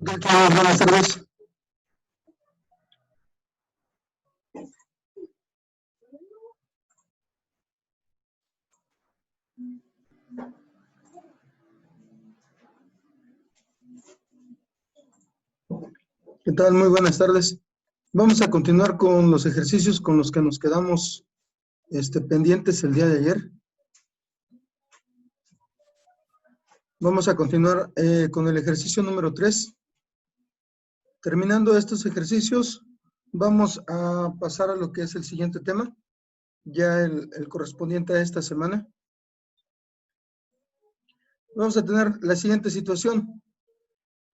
Buenas tardes. ¿Qué tal? Muy buenas tardes. Vamos a continuar con los ejercicios con los que nos quedamos pendientes el día de ayer. Vamos a continuar con el ejercicio número 3. Terminando estos ejercicios, vamos a pasar a lo que es el siguiente tema, ya el correspondiente a esta semana. Vamos a tener la siguiente situación.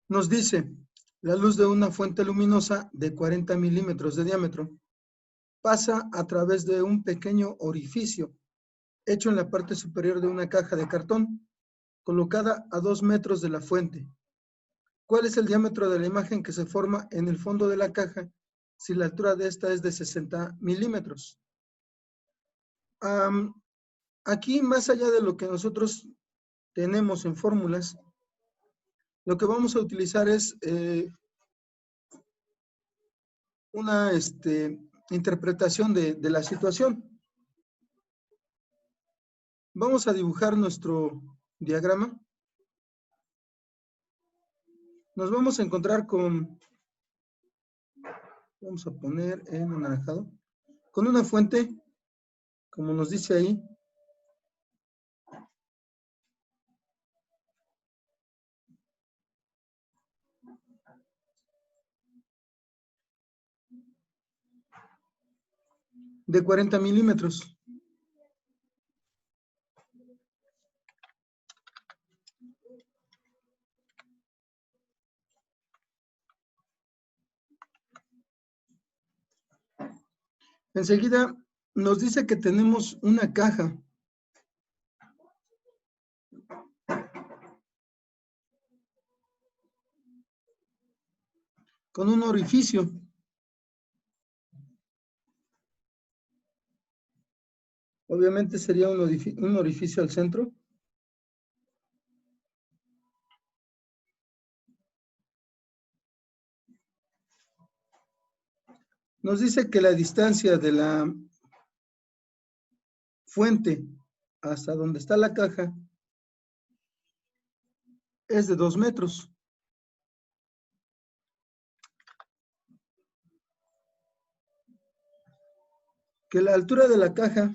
Nos dice, la luz de una fuente luminosa de 40 milímetros de diámetro pasa a través de un pequeño orificio hecho en la parte superior de una caja de cartón, colocada a 2 metros de la fuente. ¿Cuál es el diámetro de la imagen que se forma en el fondo de la caja si la altura de esta es de 60 milímetros? Aquí, más allá de lo que nosotros tenemos en fórmulas, lo que vamos a utilizar es una interpretación de la situación. Vamos a dibujar nuestro diagrama. Nos vamos a encontrar con, vamos a poner en anaranjado, con una fuente, como nos dice ahí, de 40 milímetros. Enseguida nos dice que tenemos una caja con un orificio. Obviamente sería un orificio al centro. Nos dice que la distancia de la fuente hasta donde está la caja es de 2 metros. Que la altura de la caja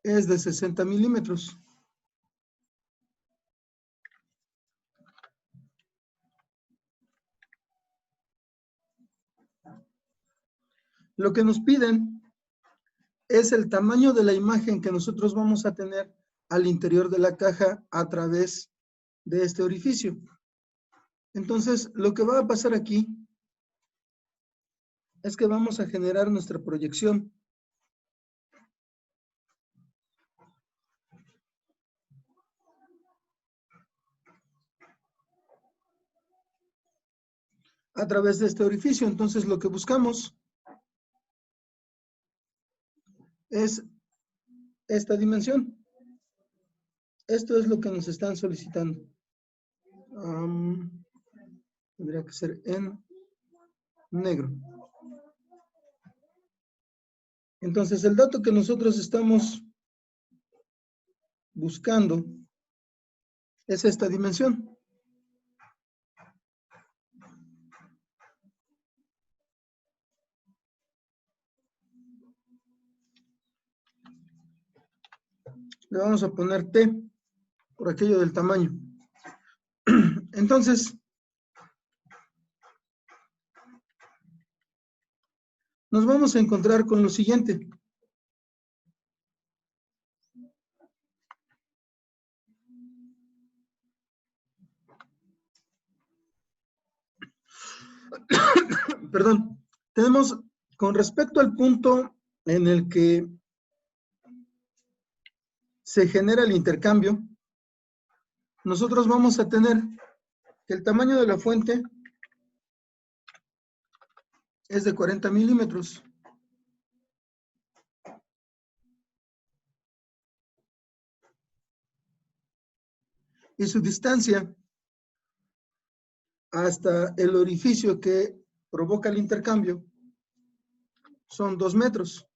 es de 60 milímetros. Lo que nos piden es el tamaño de la imagen que nosotros vamos a tener al interior de la caja a través de este orificio. Entonces, lo que va a pasar aquí es que vamos a generar nuestra proyección. A través de este orificio. Entonces, lo que buscamos es esta dimensión. Esto es lo que nos están solicitando. Tendría que ser en negro. Entonces, el dato que nosotros estamos buscando es esta dimensión. Le vamos a poner T por aquello del tamaño. Entonces, nos vamos a encontrar con lo siguiente. Perdón. Tenemos, con respecto al punto en el que se genera el intercambio, nosotros vamos a tener que el tamaño de la fuente es de 40 milímetros. Y su distancia hasta el orificio que provoca el intercambio son 2 metros.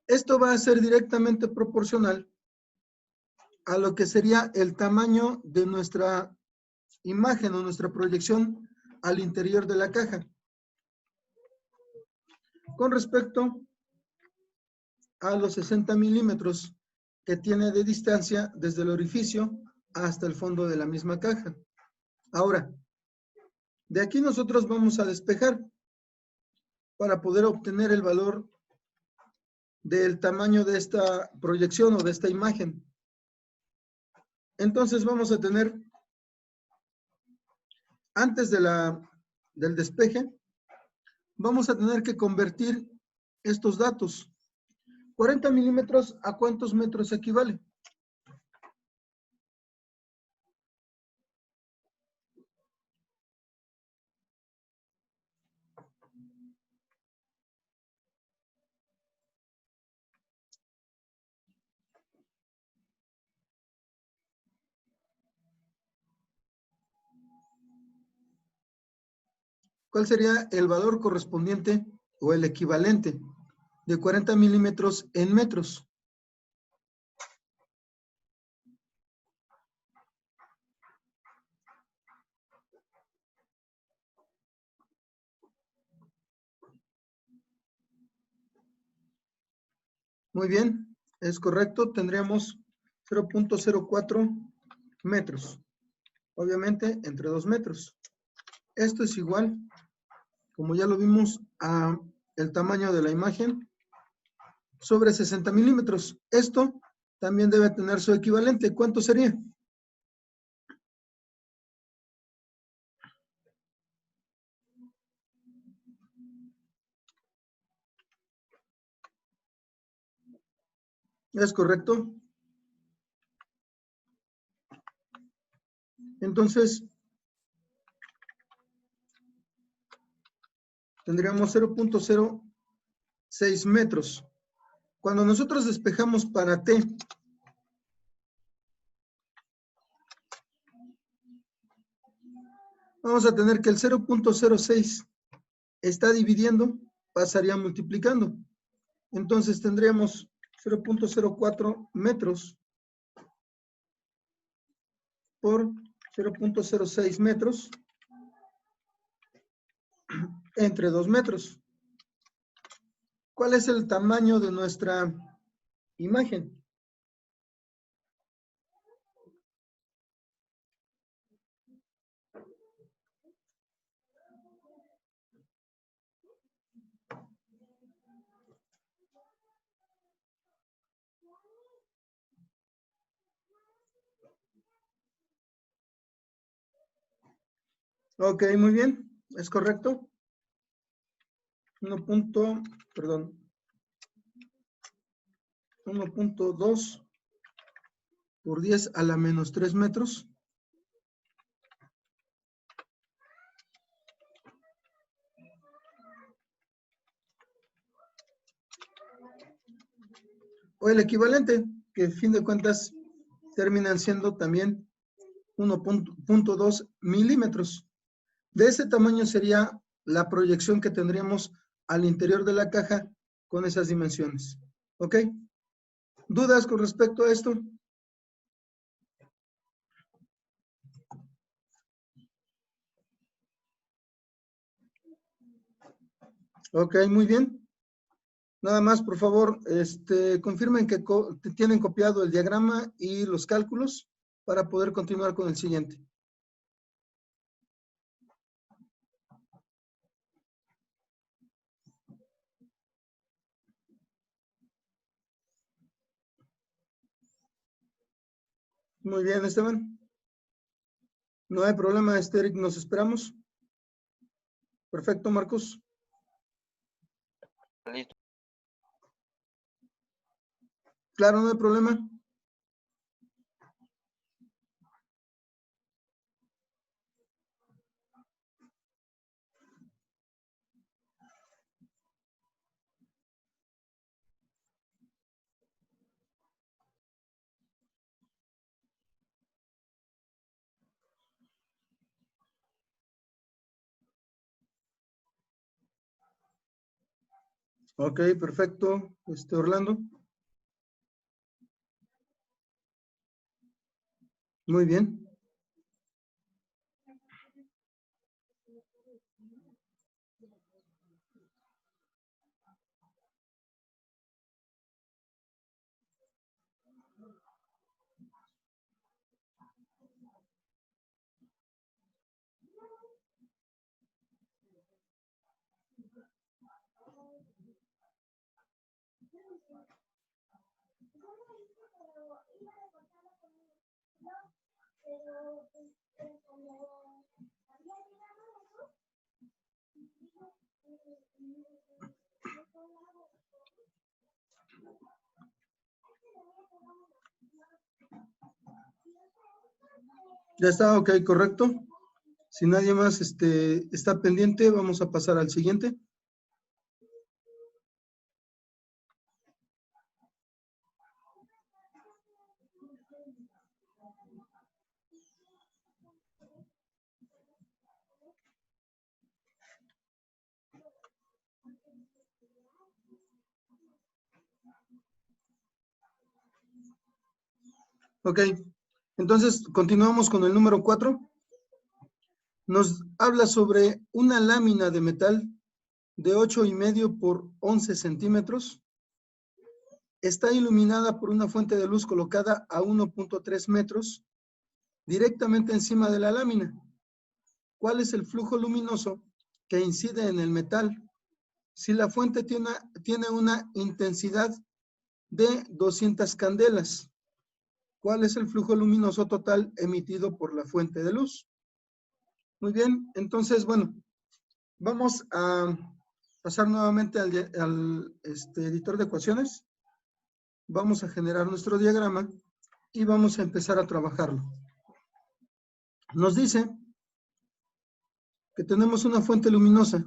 Esto va a ser directamente proporcional a lo que sería el tamaño de nuestra imagen o nuestra proyección al interior de la caja. Con respecto a los 60 milímetros que tiene de distancia desde el orificio hasta el fondo de la misma caja. Ahora, de aquí nosotros vamos a despejar para poder obtener el valor del tamaño de esta proyección o de esta imagen. Entonces vamos a tener, antes del despeje, vamos a tener que convertir estos datos. 40 milímetros, ¿a cuántos metros equivale? ¿Cuál sería el valor correspondiente o el equivalente de 40 milímetros en metros? Muy bien, es correcto. Tendríamos 0.04 metros. Obviamente, entre 2 metros. Esto es igual, como ya lo vimos, a el tamaño de la imagen sobre 60 milímetros. Esto también debe tener su equivalente. ¿Cuánto sería? ¿Es correcto? Entonces, tendríamos 0.06 metros. Cuando nosotros despejamos para T, vamos a tener que el 0.06 está dividiendo, pasaría multiplicando. Entonces tendríamos 0.04 metros por 0.06 metros entre 2 metros. ¿Cuál es el tamaño de nuestra imagen? Ok, muy bien, es correcto. 1.2 por 10 a la menos 3 metros. O el equivalente, que a fin de cuentas terminan siendo también 1.2 milímetros. De ese tamaño sería la proyección que tendríamos al interior de la caja con esas dimensiones. ¿Ok? ¿Dudas con respecto a esto? Ok, muy bien. Nada más, por favor, confirmen que tienen copiado el diagrama y los cálculos para poder continuar con el siguiente. Muy bien, Esteban. No hay problema, Eric, nos esperamos. Perfecto, Marcos. Listo. Claro, no hay problema. Ok, perfecto. Orlando. Muy bien. Ya está, ok, correcto. Si nadie más está pendiente, vamos a pasar al siguiente. Ok, entonces continuamos con el número 4. Nos habla sobre una lámina de metal de 8,5 por 11 centímetros. Está iluminada por una fuente de luz colocada a 1.3 metros directamente encima de la lámina. ¿Cuál es el flujo luminoso que incide en el metal si la fuente tiene una intensidad de 200 candelas? ¿Cuál es el flujo luminoso total emitido por la fuente de luz? Muy bien, entonces, bueno, vamos a pasar nuevamente al editor de ecuaciones. Vamos a generar nuestro diagrama y vamos a empezar a trabajarlo. Nos dice que tenemos una fuente luminosa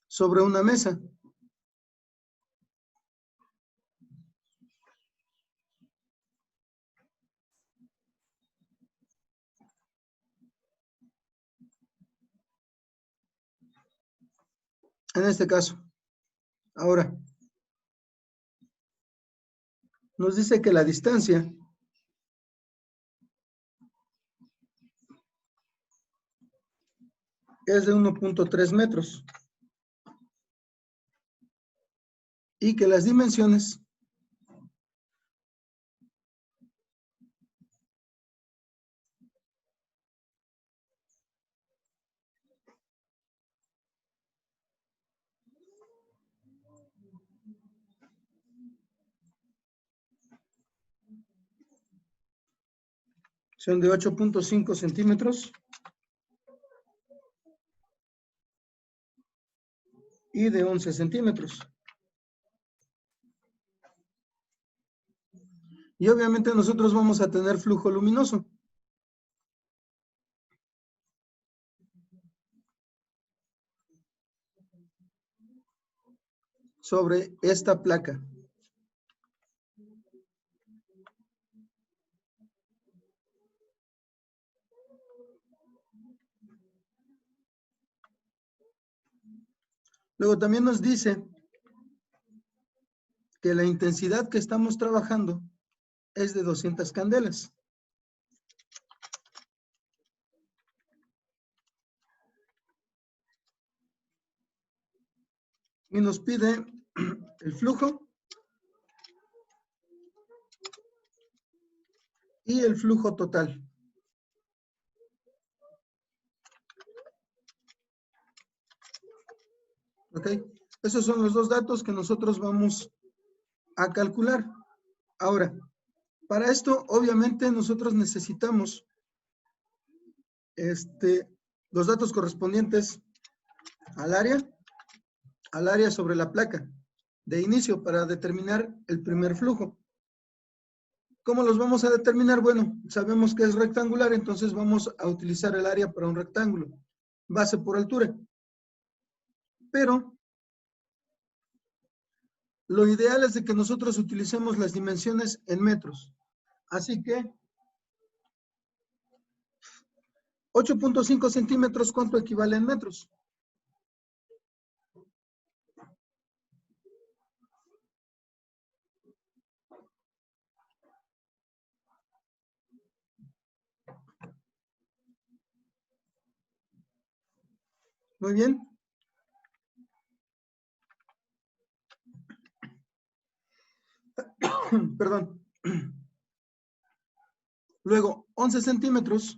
sobre una mesa. En este caso. Ahora, nos dice que la distancia es de 1.3 metros y que las dimensiones son de 8.5 centímetros y de 11 centímetros. Y obviamente nosotros vamos a tener flujo luminoso. Sobre esta placa. Luego también nos dice que la intensidad que estamos trabajando es de 200 candelas. Y nos pide el flujo y el flujo total. ¿Ok? Esos son los dos datos que nosotros vamos a calcular. Ahora, para esto, obviamente, nosotros necesitamos los datos correspondientes al área sobre la placa de inicio para determinar el primer flujo. ¿Cómo los vamos a determinar? Bueno, sabemos que es rectangular, entonces vamos a utilizar el área para un rectángulo, base por altura. Pero lo ideal es de que nosotros utilicemos las dimensiones en metros. Así que 8.5 centímetros, ¿cuánto equivale en metros? Muy bien. Perdón. Luego, 11 centímetros,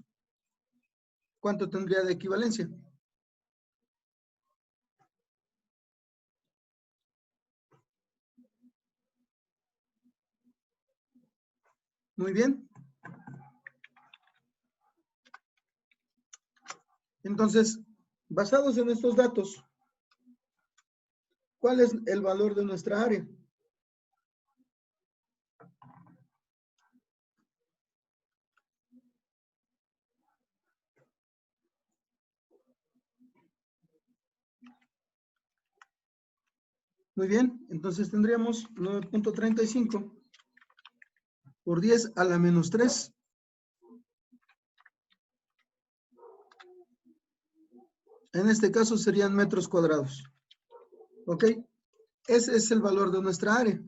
¿cuánto tendría de equivalencia? Muy bien. Entonces, basados en estos datos, ¿cuál es el valor de nuestra área? Muy bien, entonces tendríamos 9.35 por 10 a la menos 3. En este caso serían metros cuadrados. ¿Ok? Ese es el valor de nuestra área.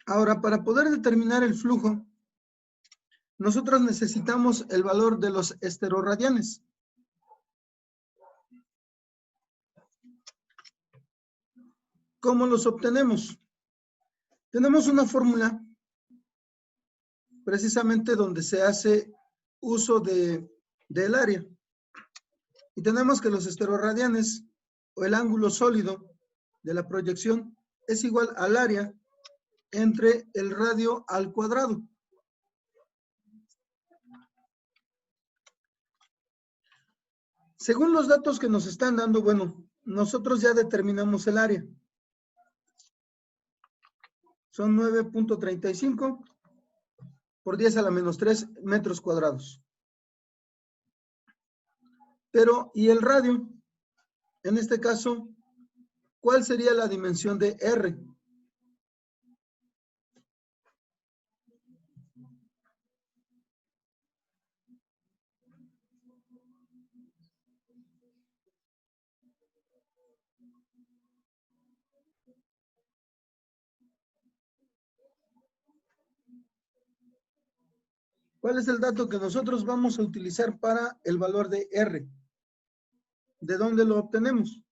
Ahora, para poder determinar el flujo, nosotros necesitamos el valor de los esteroradianes. ¿Cómo los obtenemos? Tenemos una fórmula precisamente donde se hace uso del área. Y tenemos que los esteroradianes o el ángulo sólido de la proyección es igual al área entre el radio al cuadrado. Según los datos que nos están dando, bueno, nosotros ya determinamos el área. Son 9.35 por 10 a la menos 3 metros cuadrados. Pero, ¿y el radio? En este caso, ¿cuál sería la dimensión de R? ¿Cuál es el dato que nosotros vamos a utilizar para el valor de R? ¿De dónde lo obtenemos?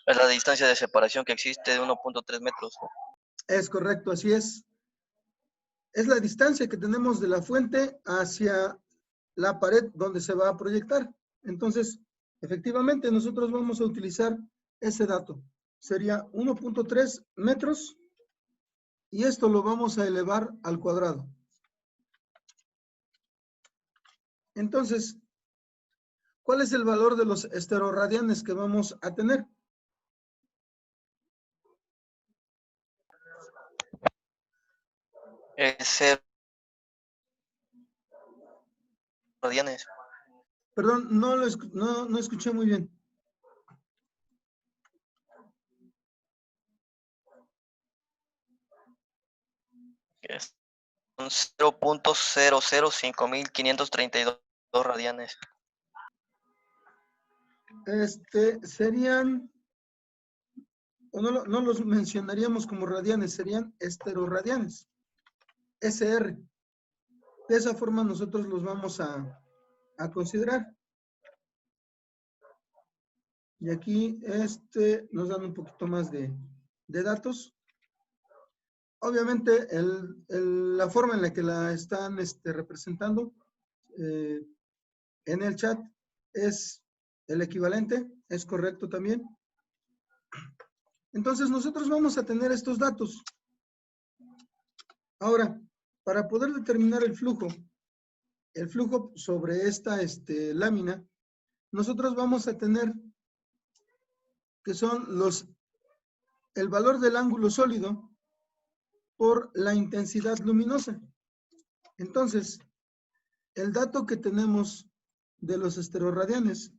Es la distancia de separación que existe de 1.3 metros. Es correcto, así es. Es la distancia que tenemos de la fuente hacia la pared donde se va a proyectar. Entonces, efectivamente, nosotros vamos a utilizar ese dato. Sería 1.3 metros y esto lo vamos a elevar al cuadrado. Entonces, ¿cuál es el valor de los esteroradianes que vamos a tener? Es 0 radianes. Perdón, no escuché muy bien. Es un 0.005532 radianes. Serían, o no los mencionaríamos como radianes, serían esteroradianes, SR. De esa forma nosotros los vamos a considerar. Y aquí nos dan un poquito más de datos. Obviamente la forma en la que la están representando en el chat es el equivalente, es correcto también. Entonces nosotros vamos a tener estos datos. Ahora, para poder determinar el flujo sobre esta lámina, nosotros vamos a tener que son el valor del ángulo sólido por la intensidad luminosa. Entonces, el dato que tenemos de los esteroradianes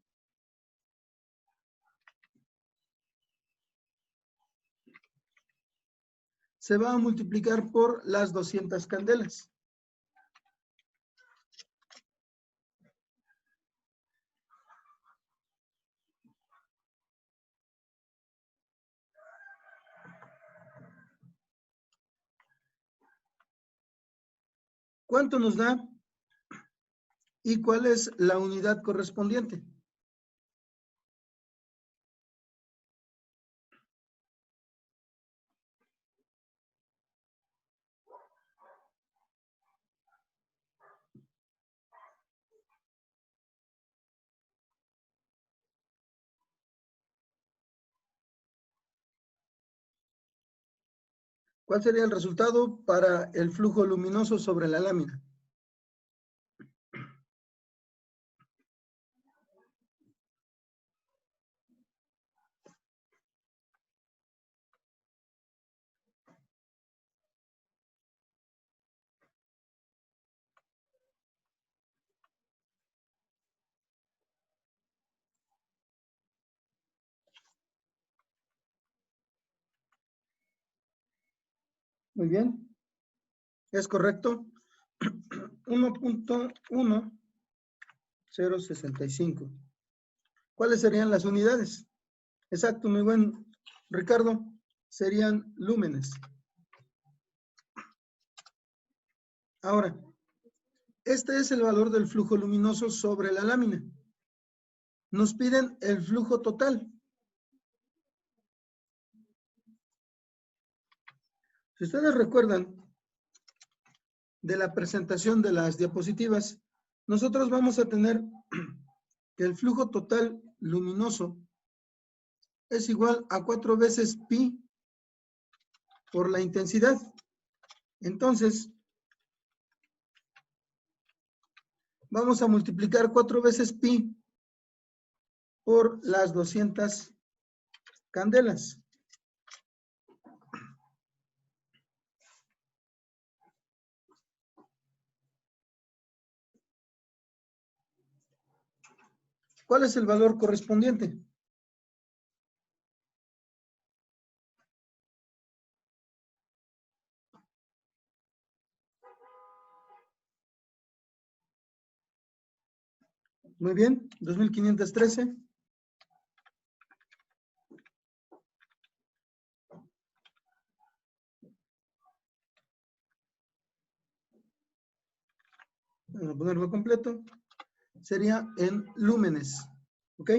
se va a multiplicar por las 200 candelas. ¿Cuánto nos da? ¿Y cuál es la unidad correspondiente? ¿Cuál sería el resultado para el flujo luminoso sobre la lámina? Muy bien. ¿Es correcto? 1.1065. ¿Cuáles serían las unidades? Exacto, muy buen Ricardo. Serían lúmenes. Ahora, este es el valor del flujo luminoso sobre la lámina. Nos piden el flujo total. Si ustedes recuerdan de la presentación de las diapositivas, nosotros vamos a tener que el flujo total luminoso es igual a 4 veces pi por la intensidad. Entonces, vamos a multiplicar 4 veces pi por las 200 candelas. ¿Cuál es el valor correspondiente? Muy bien, 2513. Vamos a ponerlo completo. Sería en lúmenes. ¿Ok?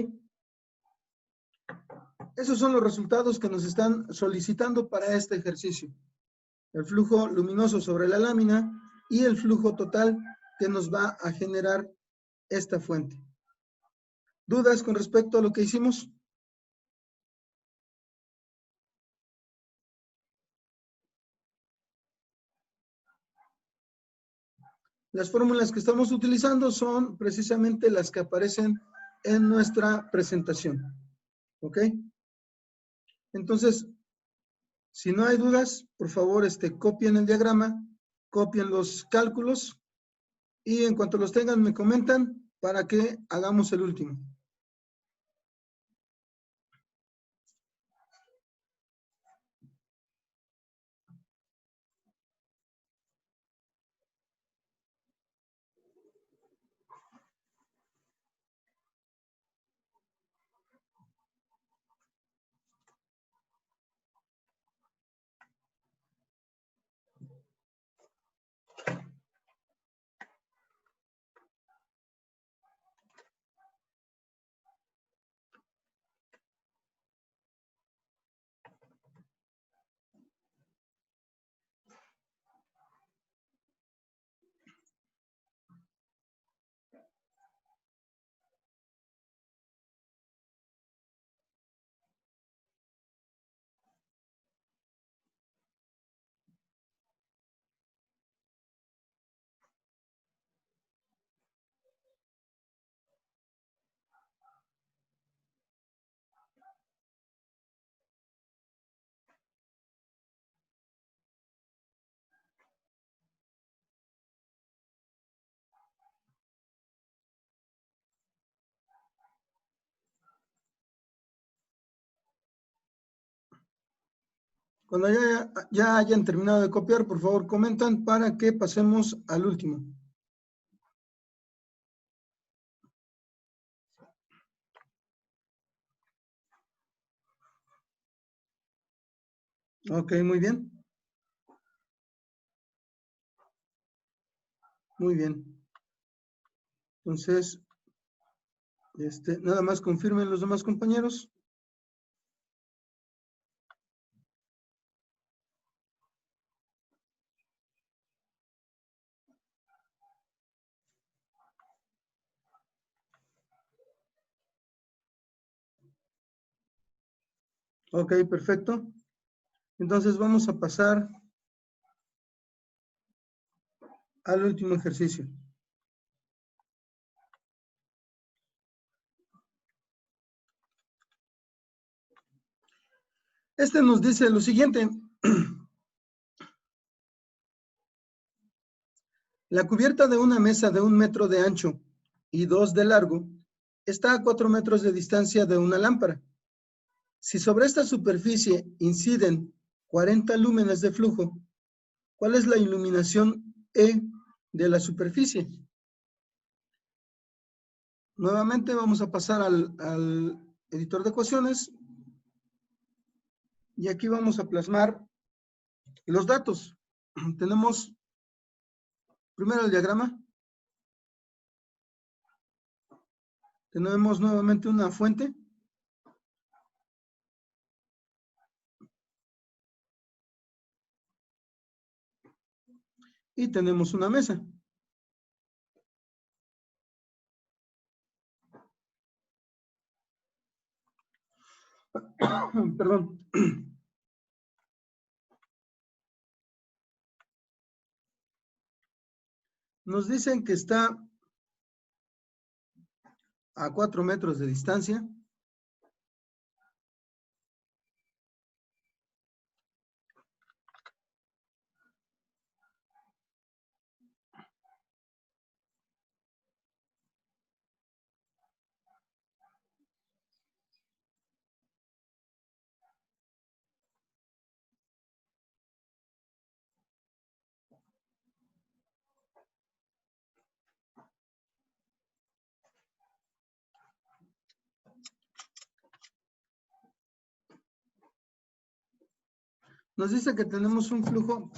Esos son los resultados que nos están solicitando para este ejercicio. El flujo luminoso sobre la lámina y el flujo total que nos va a generar esta fuente. ¿Dudas con respecto a lo que hicimos? Las fórmulas que estamos utilizando son precisamente las que aparecen en nuestra presentación. ¿Ok? Entonces, si no hay dudas, por favor, copien el diagrama, copien los cálculos y en cuanto los tengan me comentan para que hagamos el último. Cuando ya hayan terminado de copiar, por favor comentan para que pasemos al último. Ok, muy bien. Muy bien. Entonces, nada más confirmen los demás compañeros. Ok, perfecto. Entonces vamos a pasar al último ejercicio. Este nos dice lo siguiente. La cubierta de una mesa de 1 metro de ancho y 2 de largo está a 4 metros de distancia de una lámpara. Si sobre esta superficie inciden 40 lúmenes de flujo, ¿cuál es la iluminación E de la superficie? Nuevamente vamos a pasar al editor de ecuaciones y aquí vamos a plasmar los datos. Tenemos primero el diagrama. Tenemos nuevamente una fuente. Y tenemos una mesa. Perdón. Nos dicen que está a 4 metros de distancia. Nos dice que tenemos un flujo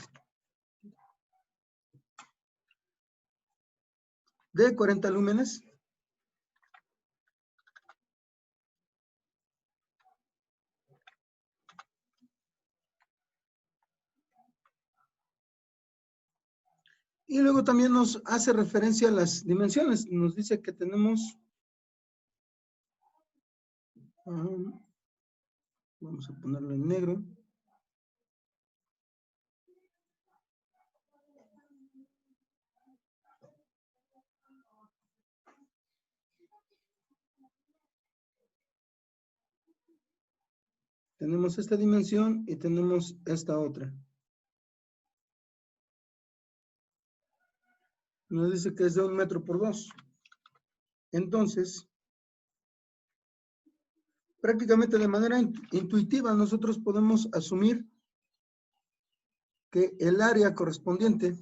de 40 lúmenes. Y luego también nos hace referencia a las dimensiones. Nos dice que tenemos, vamos a ponerlo en negro. Tenemos esta dimensión y tenemos esta otra. Nos dice que es de 1 metro por 2. Entonces, prácticamente de manera intuitiva nosotros podemos asumir que el área correspondiente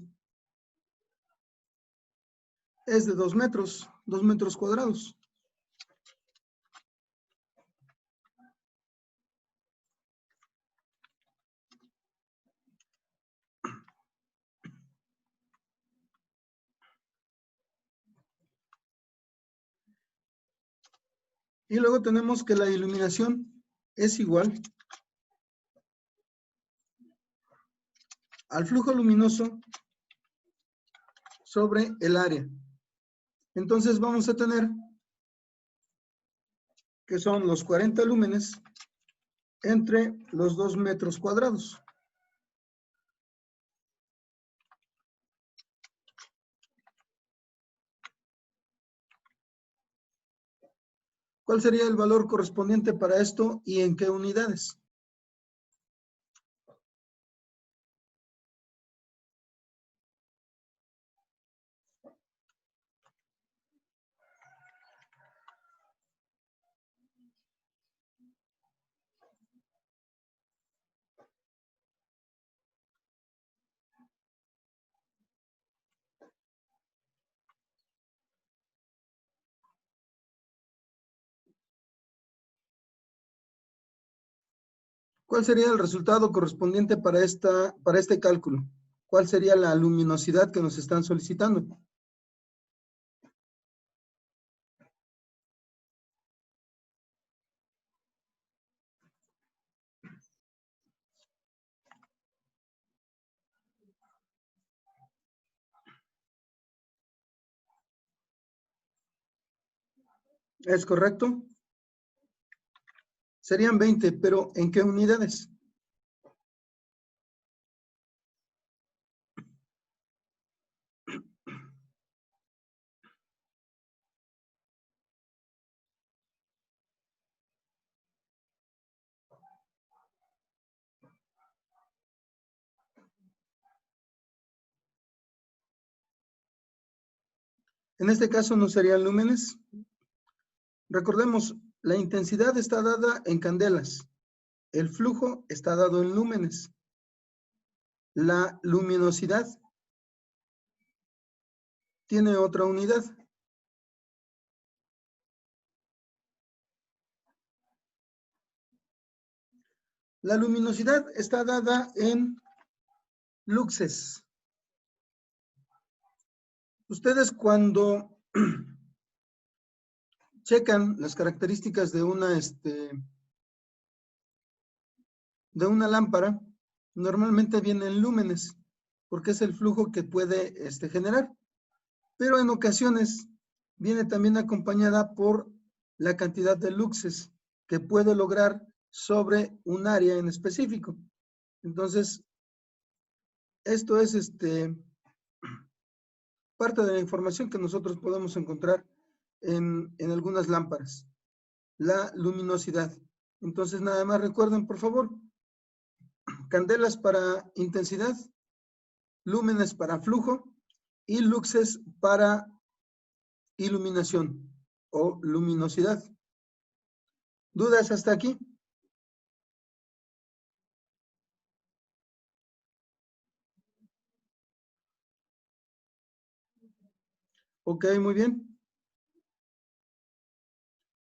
es de 2 metros cuadrados. Y luego tenemos que la iluminación es igual al flujo luminoso sobre el área. Entonces vamos a tener que son los 40 lúmenes entre los 2 metros cuadrados. ¿Cuál sería el valor correspondiente para esto y en qué unidades? ¿Cuál sería el resultado correspondiente para este cálculo? ¿Cuál sería la luminosidad que nos están solicitando? ¿Es correcto? Serían 20, pero ¿en qué unidades? En este caso no serían lúmenes. Recordemos, la intensidad está dada en candelas. El flujo está dado en lúmenes. La luminosidad tiene otra unidad. La luminosidad está dada en luxes. Ustedes cuando checan las características de una lámpara, normalmente vienen lúmenes, porque es el flujo que puede generar. Pero en ocasiones viene también acompañada por la cantidad de luxes que puede lograr sobre un área en específico. Entonces, esto es parte de la información que nosotros podemos encontrar en algunas lámparas. La luminosidad. Entonces, nada más recuerden, por favor, candelas para intensidad, lúmenes para flujo y luxes para iluminación o luminosidad. ¿Dudas hasta aquí? Ok, muy bien.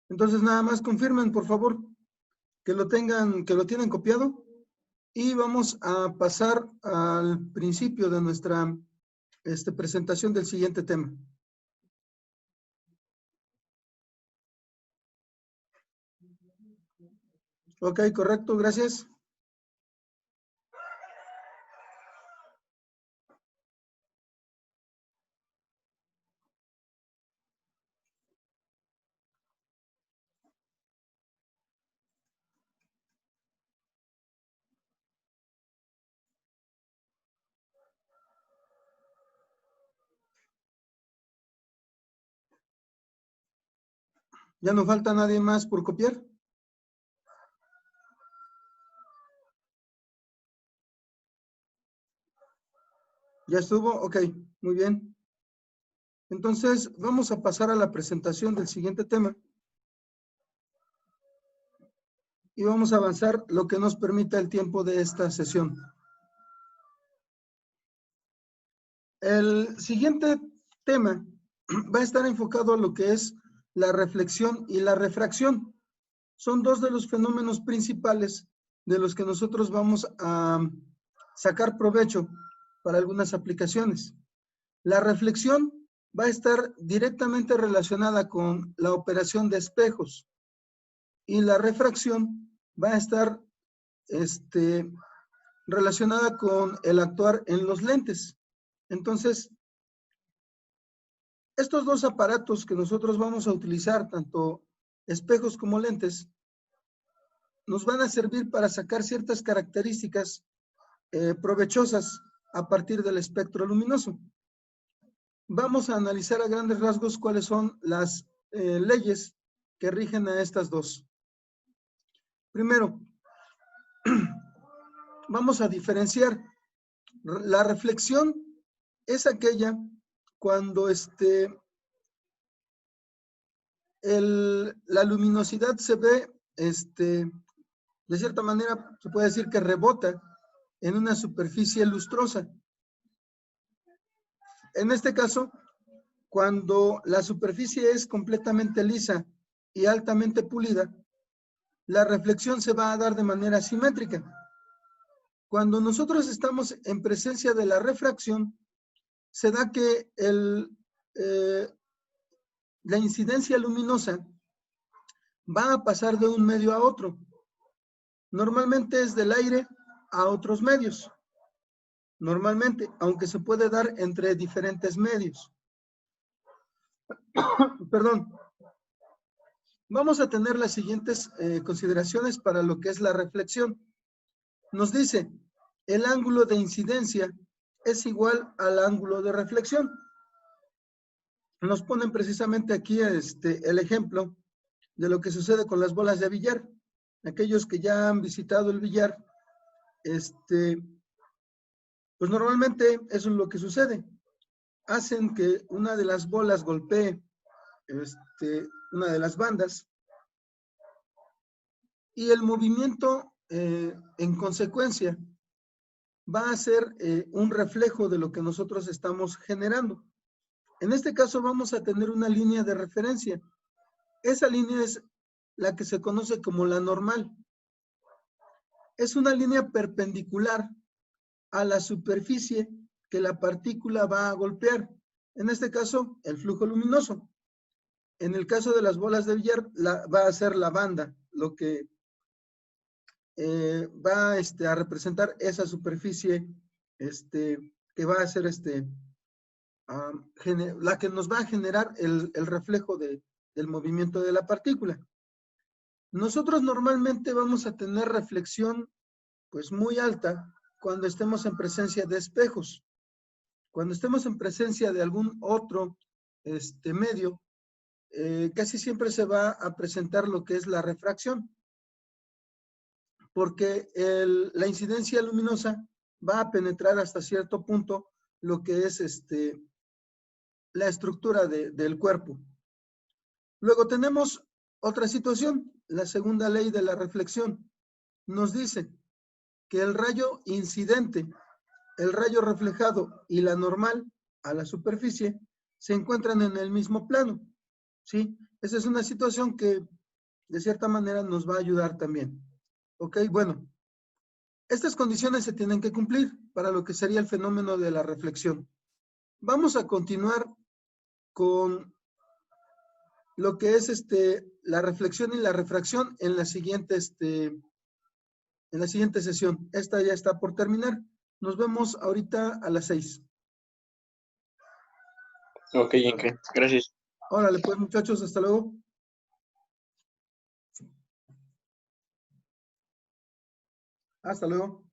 Entonces nada más confirmen, por favor, que lo tienen copiado y vamos a pasar al principio de nuestra presentación del siguiente tema. Ok, correcto, gracias. ¿Ya no falta nadie más por copiar? ¿Ya estuvo? Ok, muy bien. Entonces, vamos a pasar a la presentación del siguiente tema. Y vamos a avanzar lo que nos permita el tiempo de esta sesión. El siguiente tema va a estar enfocado a lo que es la reflexión y la refracción. Son dos de los fenómenos principales de los que nosotros vamos a sacar provecho para algunas aplicaciones. La reflexión va a estar directamente relacionada con la operación de espejos y la refracción va a estar relacionada con el actuar en los lentes. Entonces, estos dos aparatos que nosotros vamos a utilizar, tanto espejos como lentes, nos van a servir para sacar ciertas características provechosas a partir del espectro luminoso. Vamos a analizar a grandes rasgos cuáles son las leyes que rigen a estas dos. Primero, vamos a diferenciar. La reflexión es aquella cuando la luminosidad se ve, de cierta manera, se puede decir que rebota en una superficie lustrosa. En este caso, cuando la superficie es completamente lisa y altamente pulida, la reflexión se va a dar de manera simétrica. Cuando nosotros estamos en presencia de la refracción, se da que la incidencia luminosa va a pasar de un medio a otro. Normalmente es del aire a otros medios. Normalmente, aunque se puede dar entre diferentes medios. Perdón. Vamos a tener las siguientes consideraciones para lo que es la reflexión. Nos dice, el ángulo de incidencia es igual al ángulo de reflexión. Nos ponen precisamente aquí el ejemplo de lo que sucede con las bolas de billar. Aquellos que ya han visitado el billar, pues normalmente eso es lo que sucede. Hacen que una de las bolas golpee una de las bandas y el movimiento en consecuencia va a ser un reflejo de lo que nosotros estamos generando. En este caso vamos a tener una línea de referencia. Esa línea es la que se conoce como la normal. Es una línea perpendicular a la superficie que la partícula va a golpear. En este caso, el flujo luminoso. En el caso de las bolas de billar, va a ser la banda, lo que va a representar esa superficie que va a ser la que nos va a generar el reflejo del movimiento de la partícula. Nosotros normalmente vamos a tener reflexión pues muy alta cuando estemos en presencia de espejos. Cuando estemos en presencia de algún otro medio, casi siempre se va a presentar lo que es la refracción, porque la incidencia luminosa va a penetrar hasta cierto punto lo que es la estructura del cuerpo. Luego tenemos otra situación, la segunda ley de la reflexión. Nos dice que el rayo incidente, el rayo reflejado y la normal a la superficie se encuentran en el mismo plano, ¿sí? Esa es una situación que de cierta manera nos va a ayudar también. Ok, bueno. Estas condiciones se tienen que cumplir para lo que sería el fenómeno de la reflexión. Vamos a continuar con lo que es la reflexión y la refracción en la siguiente sesión. Esta ya está por terminar. Nos vemos ahorita a las 6. Ok, Inge, gracias. Órale, pues muchachos, hasta luego. Hasta luego.